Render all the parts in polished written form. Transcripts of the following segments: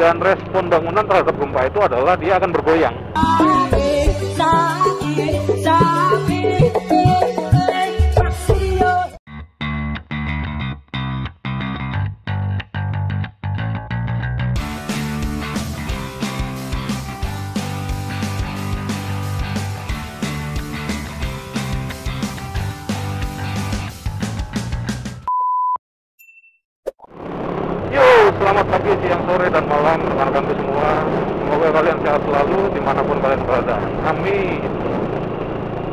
Dan respon bangunan terhadap gempa itu adalah dia akan bergoyang. Selamat pagi, siang, sore, dan malam rekan-rekanku semua. Semoga kalian sehat selalu dimanapun kalian berada. Amin.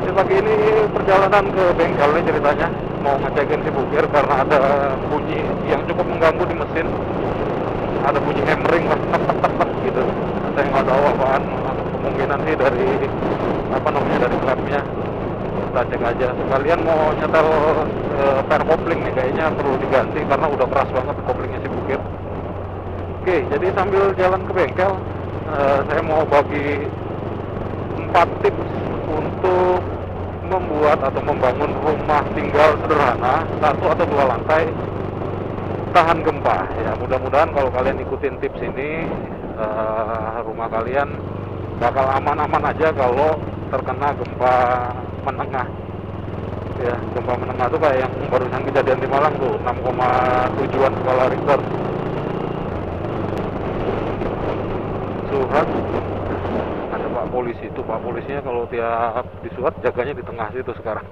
Jadi pagi ini perjalanan ke bengkel nih ceritanya. Mau ngecekin si bukir karena ada bunyi yang cukup mengganggu di mesin. Ada bunyi hammering lah, tek gitu. Saya nggak tahu apaan. Kemungkinan sih dari dari klepnya. Kita cek aja. Sekalian mau nyetel per kopling nih, kayaknya perlu diganti karena udah keras banget koplingnya si bukir. Oke, jadi sambil jalan ke bengkel, saya mau bagi 4 tips untuk membuat atau membangun rumah tinggal sederhana 1 atau 2 lantai tahan gempa. Ya, mudah-mudahan kalau kalian ikutin tips ini, rumah kalian bakal aman-aman aja kalau terkena gempa menengah. Ya, gempa menengah itu kayak yang barusan kejadian di Malang tuh, 6,7 skala Richter. Suhat, ada Pak Polisi itu, Pak Polisinya kalau tiap disuat jaganya di tengah situ sekarang.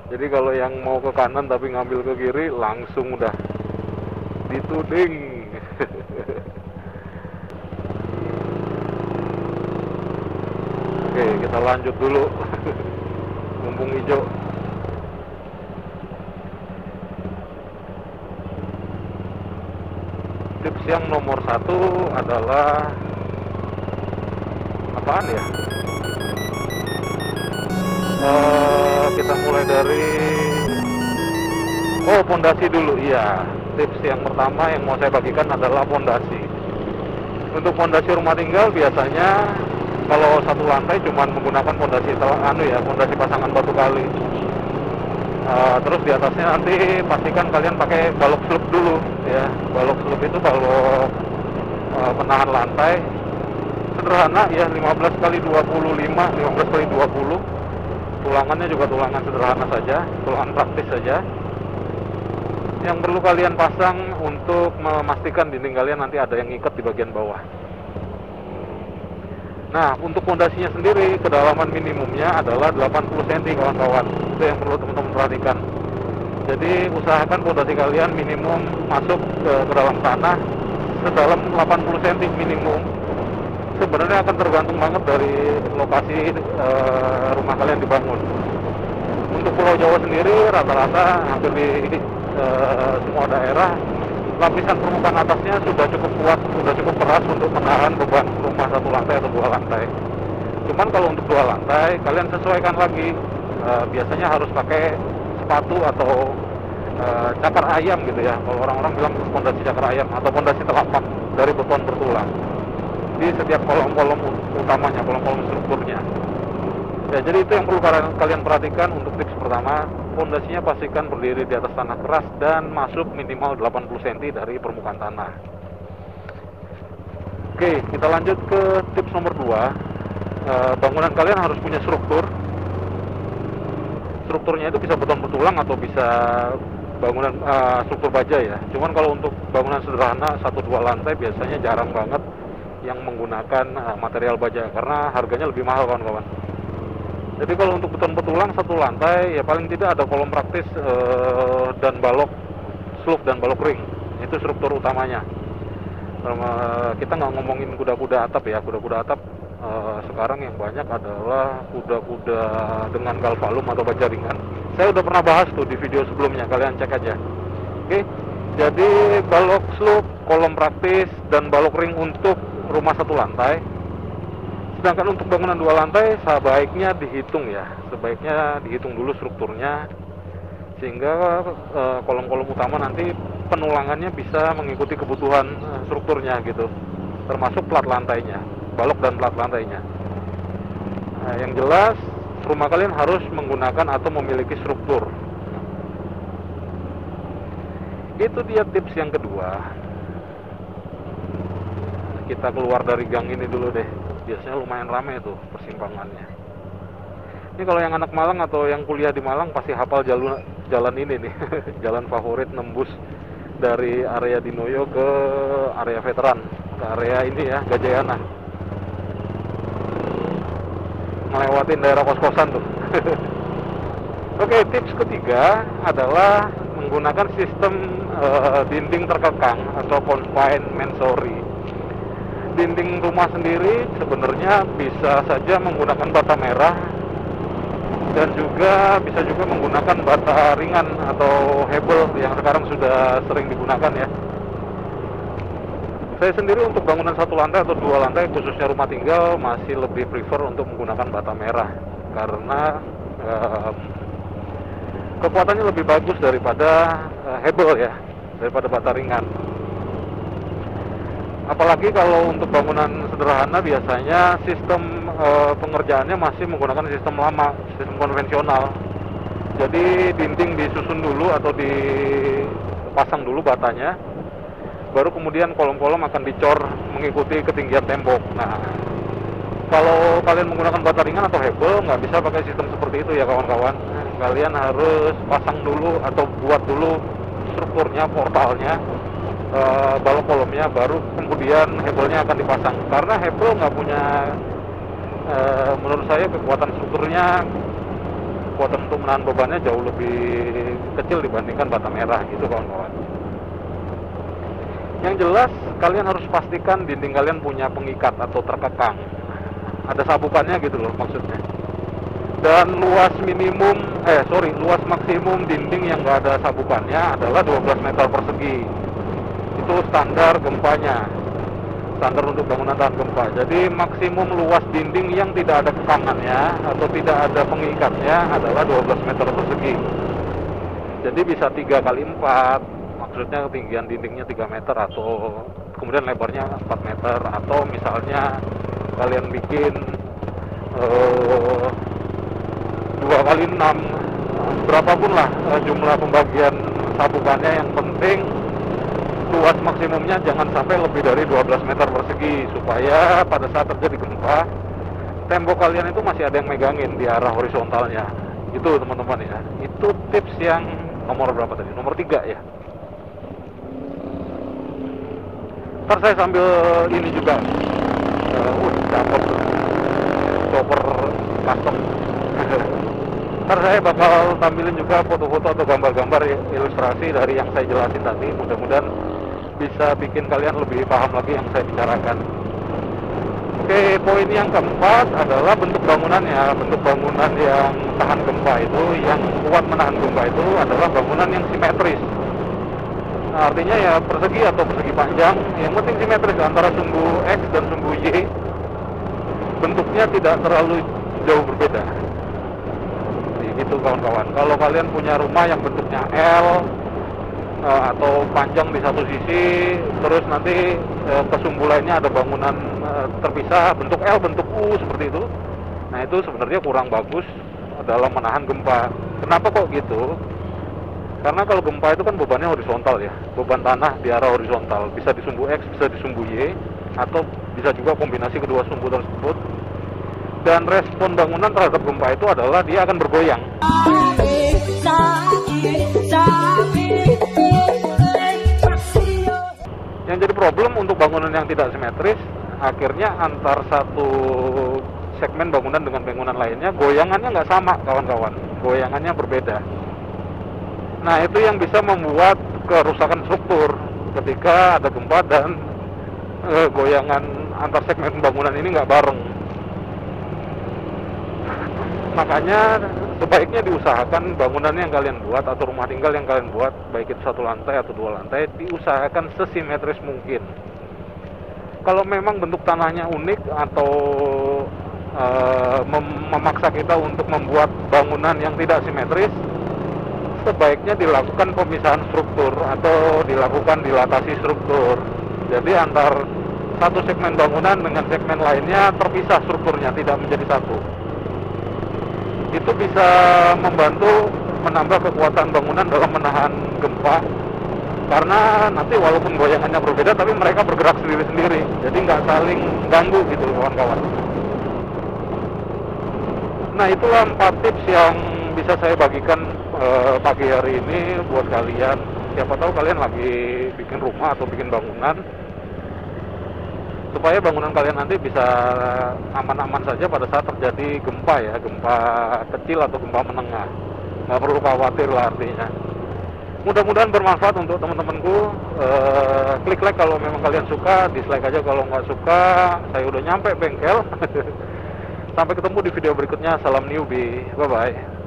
Jadi kalau yang mau ke kanan tapi ngambil ke kiri langsung udah dituding. Oke, kita lanjut dulu. Mumpung hijau. Tips yang nomor 1 adalah apaan ya? Kita mulai dari pondasi dulu. Iya, tips yang pertama yang mau saya bagikan adalah pondasi. Untuk pondasi rumah tinggal biasanya kalau 1 lantai cuman menggunakan pondasi pondasi pasangan batu kali. Terus di atasnya nanti pastikan kalian pakai balok sloop dulu ya. Balok sloop itu balok penahan lantai sederhana ya, 15 kali 25, 15 kali 20. Tulangannya juga tulangan sederhana saja, tulangan praktis saja. Yang perlu kalian pasang untuk memastikan dinding kalian nanti ada yang ngikat di bagian bawah. Nah, untuk pondasinya sendiri, kedalaman minimumnya adalah 80 cm kawan-kawan. Itu yang perlu teman-teman perhatikan. Jadi, usahakan pondasi kalian minimum masuk ke dalam tanah sedalam 80 cm minimum. Sebenarnya akan tergantung banget dari lokasi rumah kalian dibangun. Untuk Pulau Jawa sendiri, rata-rata hampir di semua daerah, lapisan permukaan atasnya sudah cukup kuat, sudah cukup keras untuk menahan beban rumah 1 lantai atau 2 lantai. Cuman kalau untuk 2 lantai, kalian sesuaikan lagi. Biasanya harus pakai sepatu atau cakar ayam gitu ya. Kalau orang-orang bilang pondasi cakar ayam atau pondasi telapak dari beton bertulang di setiap kolom-kolom utamanya, kolom-kolom strukturnya. Ya, jadi itu yang perlu kalian perhatikan untuk tips pertama. Pondasinya pastikan berdiri di atas tanah keras dan masuk minimal 80 cm dari permukaan tanah. Oke, kita lanjut ke tips nomor 2. Bangunan kalian harus punya struktur. Strukturnya itu bisa beton bertulang atau bisa bangunan struktur baja ya. Cuman kalau untuk bangunan sederhana 1-2 lantai biasanya jarang banget yang menggunakan material baja karena harganya lebih mahal kawan-kawan. Jadi kalau untuk beton bertulang 1 lantai ya paling tidak ada kolom praktis dan balok sloop dan balok ring. Itu struktur utamanya. Kita nggak ngomongin kuda-kuda atap ya. Kuda-kuda atap sekarang yang banyak adalah kuda-kuda dengan galvalum atau baja ringan. Saya udah pernah bahas tuh di video sebelumnya, kalian cek aja. Oke, jadi balok sloop, kolom praktis dan balok ring untuk rumah 1 lantai. Sedangkan untuk bangunan 2 lantai sebaiknya dihitung ya, sebaiknya dihitung dulu strukturnya sehingga kolom-kolom utama nanti penulangannya bisa mengikuti kebutuhan strukturnya gitu, termasuk plat lantainya, balok dan plat lantainya. Nah, yang jelas rumah kalian harus menggunakan atau memiliki struktur. Itu dia tips yang kedua. kita keluar dari gang ini dulu deh. Biasanya lumayan ramai tuh persimpangannya. Ini kalau yang anak Malang atau yang kuliah di Malang pasti hafal jalan ini nih. Jalan favorit nembus dari area Dinoyo ke area veteran, ke area ini ya, Gajayana. Ngelewatin daerah kos-kosan tuh. Oke, tips ketiga adalah menggunakan sistem dinding terkekang atau confined masonry. Dinding rumah sendiri sebenarnya bisa saja menggunakan bata merah dan bisa juga menggunakan bata ringan atau hebel yang sekarang sudah sering digunakan ya. Saya sendiri untuk bangunan 1 lantai atau 2 lantai khususnya rumah tinggal masih lebih prefer untuk menggunakan bata merah karena kekuatannya lebih bagus daripada hebel ya, daripada bata ringan. Apalagi kalau untuk bangunan sederhana biasanya sistem pengerjaannya masih menggunakan sistem lama, sistem konvensional. Jadi dinding disusun dulu atau dipasang dulu batanya, baru kemudian kolom-kolom akan dicor mengikuti ketinggian tembok. Nah, kalau kalian menggunakan bata ringan atau hebel nggak bisa pakai sistem seperti itu ya kawan-kawan. Kalian harus pasang dulu atau buat dulu strukturnya, portalnya, balok kolomnya, baru kemudian hebelnya akan dipasang. Karena hebel nggak punya, menurut saya kekuatan strukturnya, kekuatan untuk menahan bebannya jauh lebih kecil dibandingkan bata merah gitu kawan-kawan. Yang jelas kalian harus pastikan dinding kalian punya pengikat atau terkekang, ada sabukannya gitu loh maksudnya. Dan luas maksimum dinding yang nggak ada sabukannya adalah 12 meter persegi. Itu standar gempanya, standar untuk bangunan tahan gempa. Jadi maksimum luas dinding yang tidak ada kekangannya atau tidak ada pengikatnya adalah 12 meter persegi. Jadi bisa 3x4, maksudnya ketinggian dindingnya 3 meter atau kemudian lebarnya 4 meter, atau misalnya kalian bikin 2x6, berapapun lah jumlah pembagian sabukannya, yang penting luas maksimumnya jangan sampai lebih dari 12 meter persegi, supaya pada saat terjadi gempa tembok kalian itu masih ada yang megangin di arah horizontalnya. Itu teman-teman ya, itu tips yang nomor berapa tadi? Nomor 3 ya. Ntar saya sambil ini juga dapat chopper custom. Ntar saya bakal tampilin juga foto-foto atau gambar-gambar ilustrasi dari yang saya jelasin tadi. Mudah-mudahan bisa bikin kalian lebih paham lagi yang saya bicarakan. Oke, poin yang keempat adalah bentuk bangunannya. Bentuk bangunan yang tahan gempa itu, yang kuat menahan gempa itu adalah bangunan yang simetris. Nah, artinya ya persegi atau persegi panjang, yang penting simetris antara sumbu X dan sumbu Y. Bentuknya tidak terlalu jauh berbeda. Gitu kawan-kawan. Kalau kalian punya rumah yang bentuknya L atau panjang di satu sisi, terus nanti ke sumbu lainnya ada bangunan terpisah bentuk L, bentuk U seperti itu. Nah, itu sebenarnya kurang bagus dalam menahan gempa. Kenapa kok gitu? Karena kalau gempa itu kan bebannya horizontal ya, beban tanah di arah horizontal, bisa di sumbu X, bisa di sumbu Y, atau bisa juga kombinasi kedua sumbu tersebut. Dan respon bangunan terhadap gempa itu adalah dia akan bergoyang. Yang jadi problem untuk bangunan yang tidak simetris, akhirnya antar satu segmen bangunan dengan bangunan lainnya goyangannya nggak sama kawan-kawan, goyangannya berbeda. Nah, itu yang bisa membuat kerusakan struktur ketika ada gempa dan goyangan antar segmen bangunan ini nggak bareng. Makanya sebaiknya diusahakan bangunan yang kalian buat atau rumah tinggal yang kalian buat, baik itu 1 lantai atau 2 lantai, diusahakan sesimetris mungkin. Kalau memang bentuk tanahnya unik atau memaksa kita untuk membuat bangunan yang tidak simetris, sebaiknya dilakukan pemisahan struktur atau dilakukan dilatasi struktur. Jadi antar satu segmen bangunan dengan segmen lainnya terpisah strukturnya, tidak menjadi satu. Itu bisa membantu menambah kekuatan bangunan dalam menahan gempa karena nanti walaupun goyangannya berbeda tapi mereka bergerak sendiri-sendiri, jadi nggak saling ganggu gitu kawan-kawan. Nah, itulah 4 tips yang bisa saya bagikan pagi hari ini buat kalian. Siapa tahu kalian lagi bikin rumah atau bikin bangunan, supaya bangunan kalian nanti bisa aman-aman saja pada saat terjadi gempa ya, gempa kecil atau gempa menengah. Nggak perlu khawatir lah artinya. Mudah-mudahan bermanfaat untuk teman-temanku. Klik like kalau memang kalian suka, dislike aja kalau nggak suka. Saya udah nyampe bengkel. Sampai ketemu di video berikutnya. Salam newbie, bye-bye.